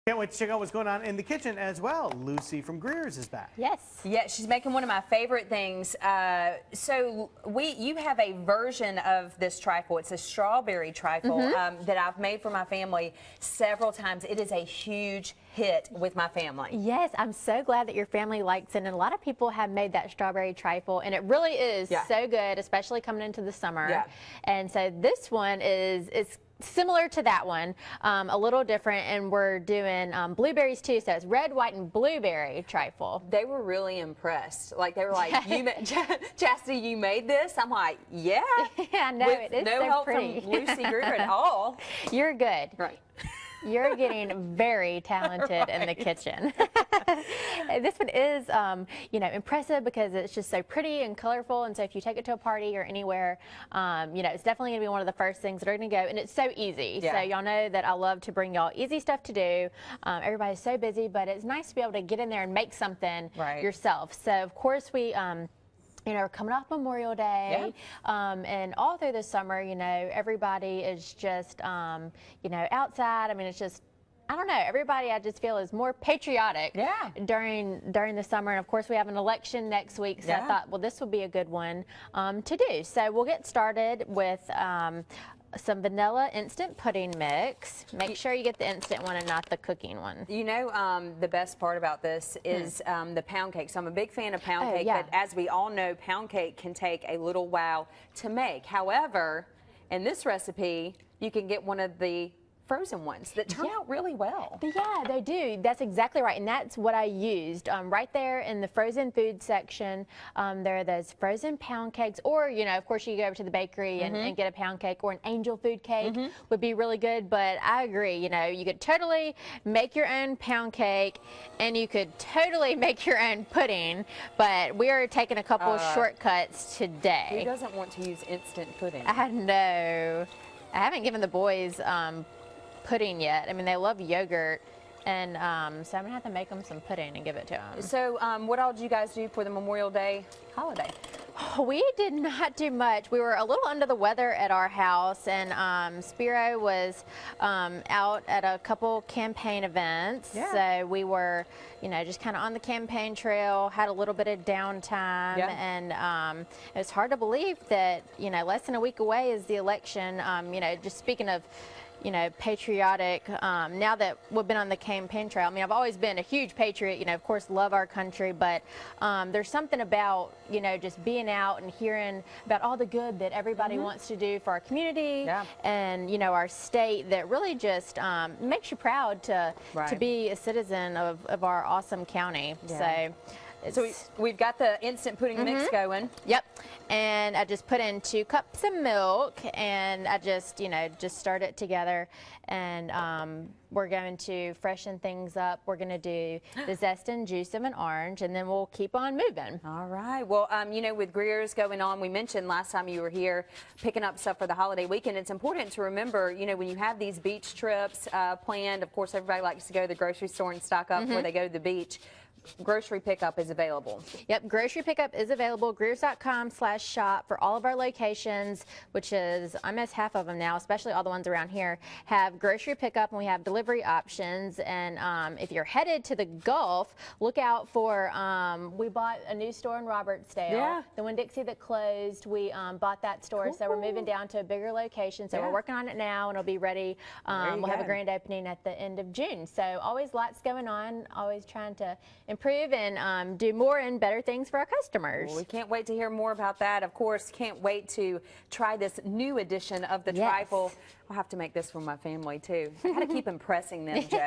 Can't wait to check out what's going on in the kitchen as well. Lucy from Greer's is back. Yes. Yeah, she's making one of my favorite things. So you have a version of this trifle. It's a strawberry trifle that I've made for my family several times. It is a huge hit with my family. Yes, I'm so glad that your family likes it. And a lot of people have made that strawberry trifle, and it really is so good, especially coming into the summer. Yeah. And so this one is similar to that one, a little different, and we're doing blueberries too, so it's red, white, and blueberry trifle. They were really impressed. Like, they were like, Chastity, you made this? I'm like, yeah. Yeah, no, it is no so help pretty. from Lucy Greer at all. You're good. Right. You're getting very talented in the kitchen. This one is, you know, impressive because it's just so pretty and colorful. And so if you take it to a party or anywhere, you know, it's definitely going to be one of the first things that are going to go. And it's so easy. Yeah. So y'all know that I love to bring y'all easy stuff to do. Everybody's so busy, but it's nice to be able to get in there and make something yourself. So of course we, you know, we're coming off Memorial Day, and all through the summer, you know, everybody is just, you know, outside. I mean, it's just, I don't know, everybody I just feel is more patriotic during the summer. And of course we have an election next week, so I thought, well, this would be a good one to do. So we'll get started with some vanilla instant pudding mix. Make sure you get the instant one and not the cooking one. You know, the best part about this is the pound cake. So I'm a big fan of pound cake, but as we all know, pound cake can take a little while to make. However, in this recipe, you can get one of the frozen ones that turn out really well. Yeah, they do. That's exactly right. And that's what I used. Right there in the frozen food section, there are those frozen pound cakes, or, you know, of course you go over to the bakery and get a pound cake, or an angel food cake would be really good. But I agree, you know, you could totally make your own pound cake and you could totally make your own pudding, but we are taking a couple of shortcuts today. Who doesn't want to use instant pudding? I know. I haven't given the boys pudding yet. I mean, they love yogurt, and so I'm gonna have to make them some pudding and give it to them. So what all did you guys do for the Memorial Day holiday? We did not do much. We were a little under the weather at our house, and Spiro was out at a couple campaign events. So we were, you know, just kind of on the campaign trail, had a little bit of downtime, and it was hard to believe that, you know, less than a week away is the election. You know, just speaking of, you know, patriotic, now that we've been on the campaign trail, I mean, I've always been a huge patriot, you know, of course, love our country, but there's something about, you know, just being out and hearing about all the good that everybody wants to do for our community and, you know, our state, that really just makes you proud to be a citizen of our awesome county. So we've got the instant pudding mix going. Yep. And I just put in 2 cups of milk, and I just, you know, just stirred it together. And we're going to freshen things up. We're going to do the zest and juice of an orange, and then we'll keep on moving. All right. Well, you know, with Greer's going on, we mentioned last time you were here picking up stuff for the holiday weekend. It's important to remember, you know, when you have these beach trips planned, of course, everybody likes to go to the grocery store and stock up before they go to the beach. Grocery pickup is available. Yep, grocery pickup is available. Greers.com/shop for all of our locations, which is almost half of them now, especially all the ones around here, have grocery pickup, and we have delivery options. And if you're headed to the Gulf, look out for, we bought a new store in Robertsdale. The Winn-Dixie that closed, we bought that store, so we're moving down to a bigger location. So we're working on it now, and it'll be ready. We'll have a grand opening at the end of June. So always lots going on, always trying to improve and do more and better things for our customers. Well, we can't wait to hear more about that. Of course, can't wait to try this new edition of the trifle. I'll have to make this for my family too. I got to keep impressing them, Joe.